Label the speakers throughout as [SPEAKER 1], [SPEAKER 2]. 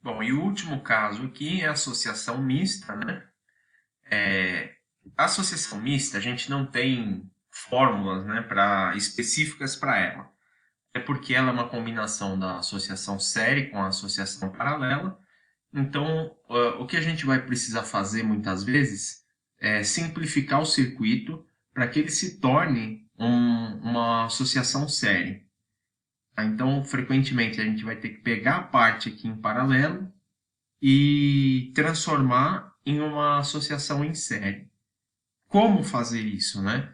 [SPEAKER 1] Bom, e o último caso aqui é a associação mista, né? A associação mista, a gente não tem fórmulas, né, específicas para ela. É porque ela é uma combinação da associação série com a associação paralela. Então, o que a gente vai precisar fazer muitas vezes é simplificar o circuito para que ele se torne uma associação série. Tá? Então, frequentemente, a gente vai ter que pegar a parte aqui em paralelo e transformar em uma associação em série. Como fazer isso, né?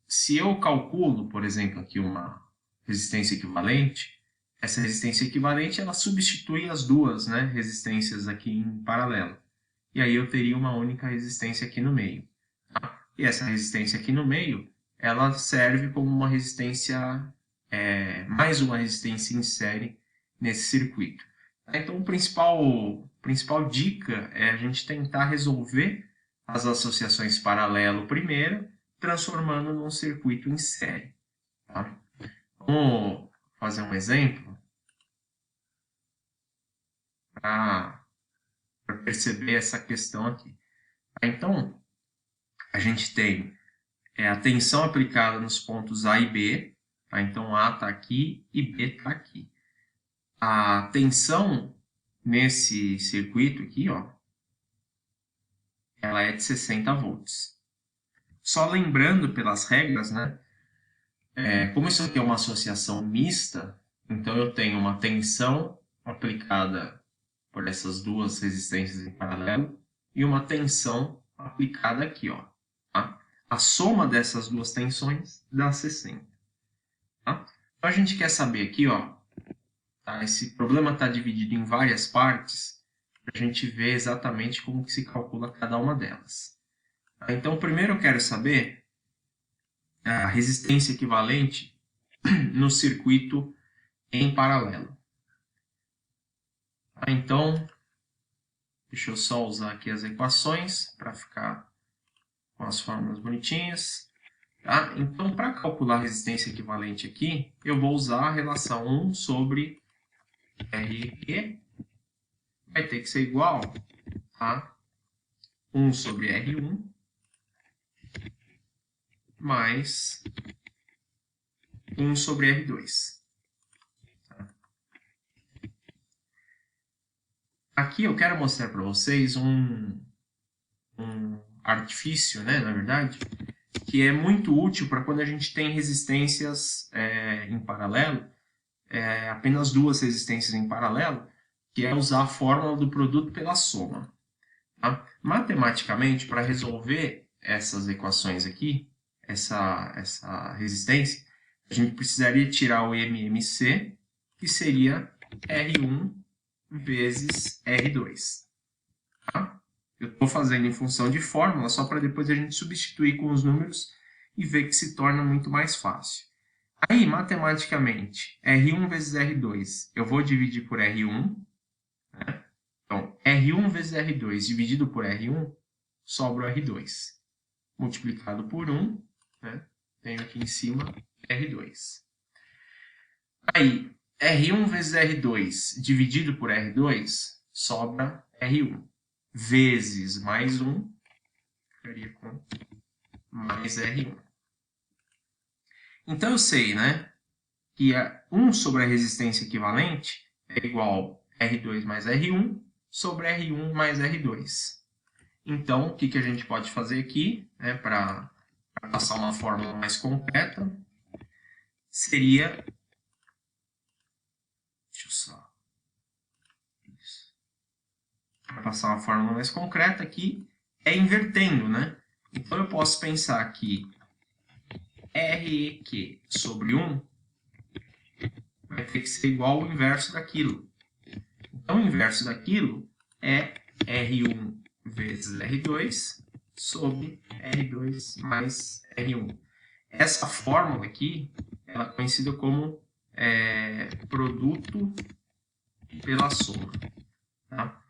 [SPEAKER 1] Se eu calculo, por exemplo, aqui uma resistência equivalente, essa resistência equivalente ela substitui as duas, né, resistências aqui em paralelo. E aí eu teria uma única resistência aqui no meio. Tá? E essa resistência aqui no meio, ela serve como uma resistência, mais uma resistência em série nesse circuito. Então, a principal dica é a gente tentar resolver as associações paralelo primeiro, transformando num circuito em série. Tá? Vamos fazer um exemplo para perceber essa questão aqui. Então, a gente tem a tensão aplicada nos pontos A e B. Tá? Então, A está aqui e B está aqui. A tensão nesse circuito aqui, ó, ela é de 60 volts. Só lembrando pelas regras, né? Como isso aqui é uma associação mista, então eu tenho uma tensão aplicada por essas duas resistências em paralelo e uma tensão aplicada aqui, ó. Tá? A soma dessas duas tensões dá 60. Tá? Então a gente quer saber aqui, ó, tá? Esse problema está dividido em várias partes, para a gente ver exatamente como que se calcula cada uma delas. Tá? Então, primeiro eu quero saber a resistência equivalente no circuito em paralelo. Tá? Então, deixa eu só usar aqui as equações para ficar com as fórmulas bonitinhas. Tá? Então, para calcular a resistência equivalente aqui, eu vou usar a relação 1 sobre RE. Vai ter que ser igual a 1 sobre R1 mais 1 sobre R2. Aqui eu quero mostrar para vocês um artifício, né, na verdade, que é muito útil para quando a gente tem resistências em paralelo, apenas duas resistências em paralelo, que é usar a fórmula do produto pela soma. Tá? Matematicamente, para resolver essas equações aqui, essa resistência, a gente precisaria tirar o MMC, que seria R1 vezes R2. Tá? Eu estou fazendo em função de fórmula, só para depois a gente substituir com os números e ver que se torna muito mais fácil. Aí, matematicamente, R1 vezes R2, eu vou dividir por R1. Né? Então, R1 vezes R2 dividido por R1, sobra o R2. Multiplicado por 1, né? Tenho aqui em cima R2. Aí, R1 vezes R2 dividido por R2, sobra R1. Vezes mais 1, ficaria com mais R1. Então eu sei, né, que 1 sobre a resistência equivalente é igual a R2 mais R1 sobre R1 mais R2. Então, o que a gente pode fazer aqui, né, para passar uma fórmula mais concreta, seria... Deixa eu só... Para passar uma fórmula mais concreta aqui, é invertendo, né? Então, eu posso pensar que REQ sobre 1 vai ter que ser igual ao inverso daquilo. Então, o inverso daquilo é R1 vezes R2 sobre R2 mais R1. Essa fórmula aqui, ela é conhecida como produto pela soma. Tá?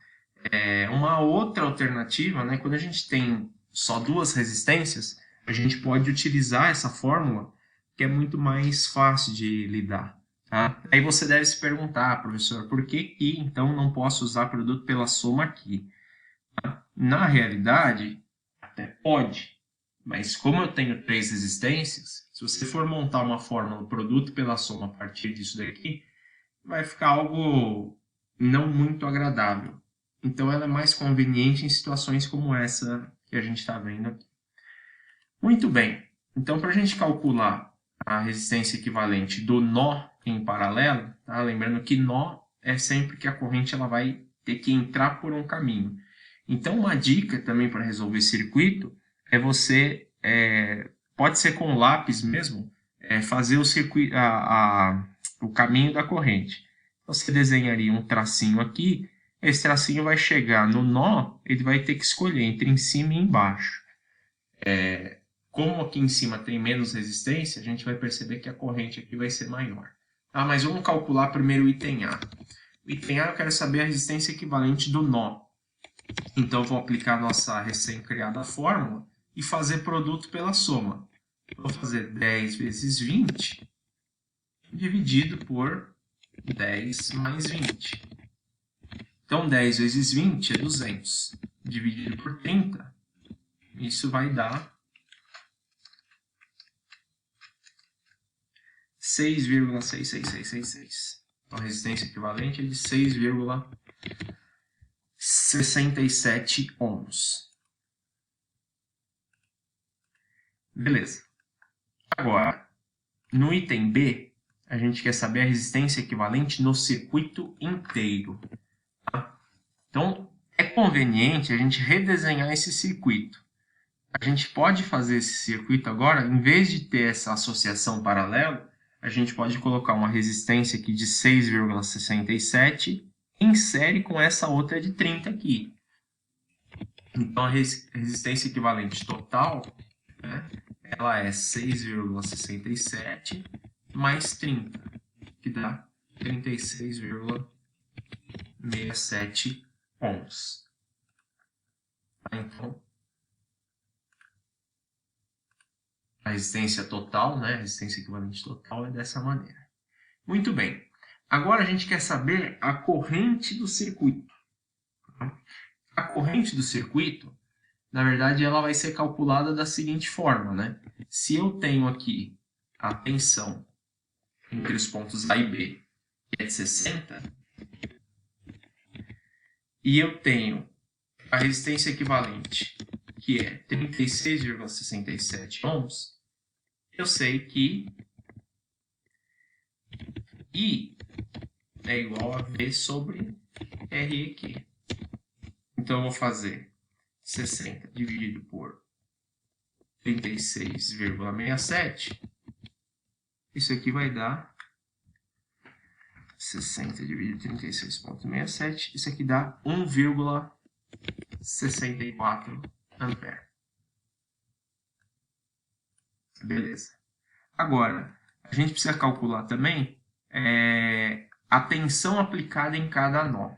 [SPEAKER 1] Uma outra alternativa, né, quando a gente tem só duas resistências, a gente pode utilizar essa fórmula, que é muito mais fácil de lidar. Tá? Aí você deve se perguntar, professor, por que então não posso usar produto pela soma aqui? Tá? Na realidade, até pode, mas como eu tenho três resistências, se você for montar uma fórmula produto pela soma a partir disso daqui, vai ficar algo não muito agradável. Então ela é mais conveniente em situações como essa que a gente está vendo aqui. Muito bem. Então, para a gente calcular a resistência equivalente do nó em paralelo, tá? Lembrando que nó é sempre que a corrente ela vai ter que entrar por um caminho. Então, uma dica também para resolver circuito é você, pode ser com lápis mesmo, fazer o circuito, o caminho da corrente. Você desenharia um tracinho aqui, esse tracinho vai chegar no nó, ele vai ter que escolher entre em cima e embaixo. Como aqui em cima tem menos resistência, a gente vai perceber que a corrente aqui vai ser maior. Ah, mas vamos calcular primeiro o item A. O item A eu quero saber a resistência equivalente do nó. Então, vou aplicar a nossa recém-criada fórmula e fazer produto pela soma. Vou fazer 10 vezes 20 dividido por 10 mais 20. Então, 10 vezes 20 é 200. Dividido por 30, isso vai dar 6,66666. Então, a resistência equivalente é de 6,67 ohms. Beleza. Agora, no item B, a gente quer saber a resistência equivalente no circuito inteiro. Tá? Então, é conveniente a gente redesenhar esse circuito. A gente pode fazer esse circuito agora, em vez de ter essa associação paralela, a gente pode colocar uma resistência aqui de 6,67 em série com essa outra de 30 aqui. Então, a resistência equivalente total, né, ela é 6,67 mais 30, que dá 36,67 ohms. Então, a resistência total, né, a resistência equivalente total é dessa maneira. Muito bem. Agora a gente quer saber a corrente do circuito. A corrente do circuito, na verdade, ela vai ser calculada da seguinte forma, né? Se eu tenho aqui a tensão entre os pontos A e B, que é de 60, e eu tenho a resistência equivalente, que é 36,67 ohms, eu sei que I é igual a V sobre REQ. Então, eu vou fazer 60 dividido por 36,67. Isso aqui vai dar 60 dividido por 36,67. Isso aqui dá 1,64 ampere. Beleza. Agora, a gente precisa calcular também a tensão aplicada em cada nó.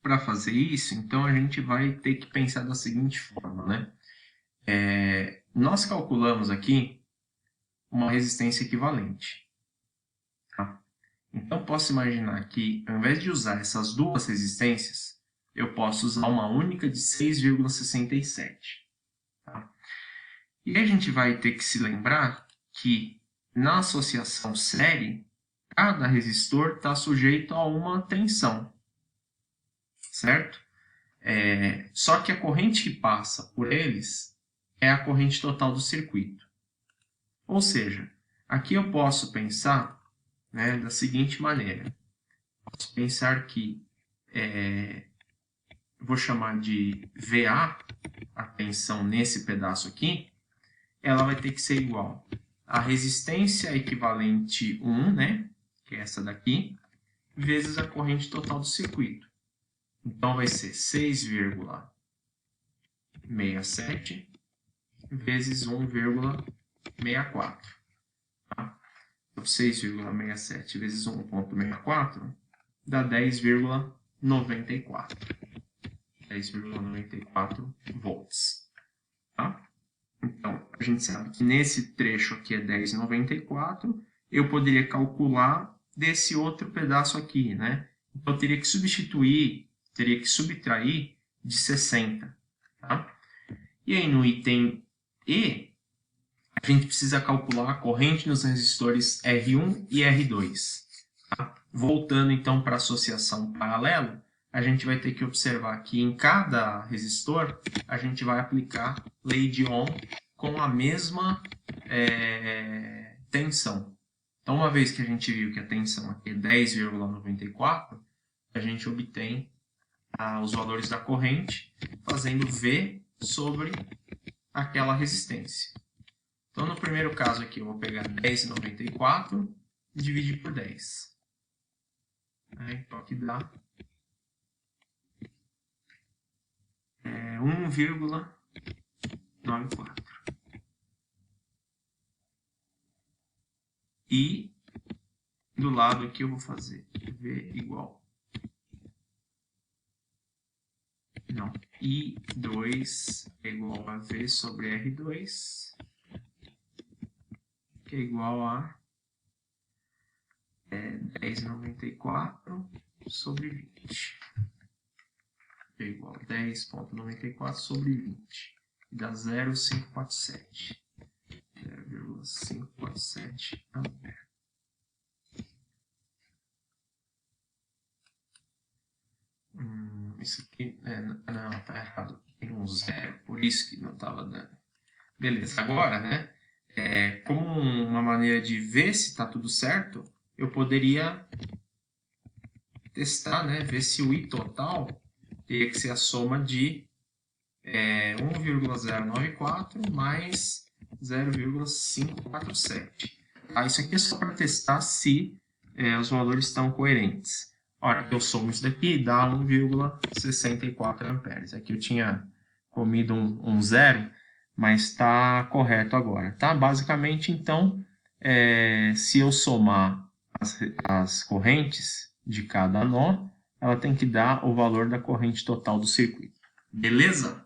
[SPEAKER 1] Para fazer isso, então a gente vai ter que pensar da seguinte forma, né? Nós calculamos aqui uma resistência equivalente. Tá? Então, posso imaginar que, ao invés de usar essas duas resistências, eu posso usar uma única de 6,67. Tá? E a gente vai ter que se lembrar que, na associação série, cada resistor está sujeito a uma tensão. Certo? Só que a corrente que passa por eles é a corrente total do circuito. Ou seja, aqui eu posso pensar, né, da seguinte maneira. Posso pensar que eu vou chamar de VA, a tensão nesse pedaço aqui, ela vai ter que ser igual à resistência equivalente 1, né, que é essa daqui, vezes a corrente total do circuito. Então, vai ser 6,67 vezes 1,64. Tá? Então, 6,67 vezes 1,64 dá 10,94. 10,94 volts. Tá? Então, a gente sabe que nesse trecho aqui é 10,94 eu poderia calcular desse outro pedaço aqui, né? Então, eu teria que subtrair de 60, tá? E aí, no item E, a gente precisa calcular a corrente nos resistores R1 e R2. Tá? Voltando, então, para a associação paralelo, a gente vai ter que observar que em cada resistor, a gente vai aplicar lei de Ohm com a mesma tensão. Então, uma vez que a gente viu que a tensão aqui é 10,94, a gente obtém os valores da corrente fazendo V sobre aquela resistência. Então, no primeiro caso aqui, eu vou pegar 10,94 e dividir por 10. Então, aqui dá 1,94. E do lado aqui eu vou fazer V igual. Não. I2 é igual a V sobre R2, que é igual a 10,94 sobre 20. Que é igual a 10,94 sobre 20. E dá 0,547. 0,547 ampere. Isso aqui, não, tá errado. Tem um zero, por isso que não estava dando. Beleza, agora, né, como uma maneira de ver se está tudo certo, eu poderia testar, né, ver se o I total teria que ser a soma de 1,094 mais 0,547. Isso aqui é só para testar se os valores estão coerentes. A hora que eu somo isso daqui, dá 1,64 amperes. Aqui eu tinha comido um zero, mas está correto agora. Tá? Basicamente, então, se eu somar as correntes de cada nó, ela tem que dar o valor da corrente total do circuito. Beleza?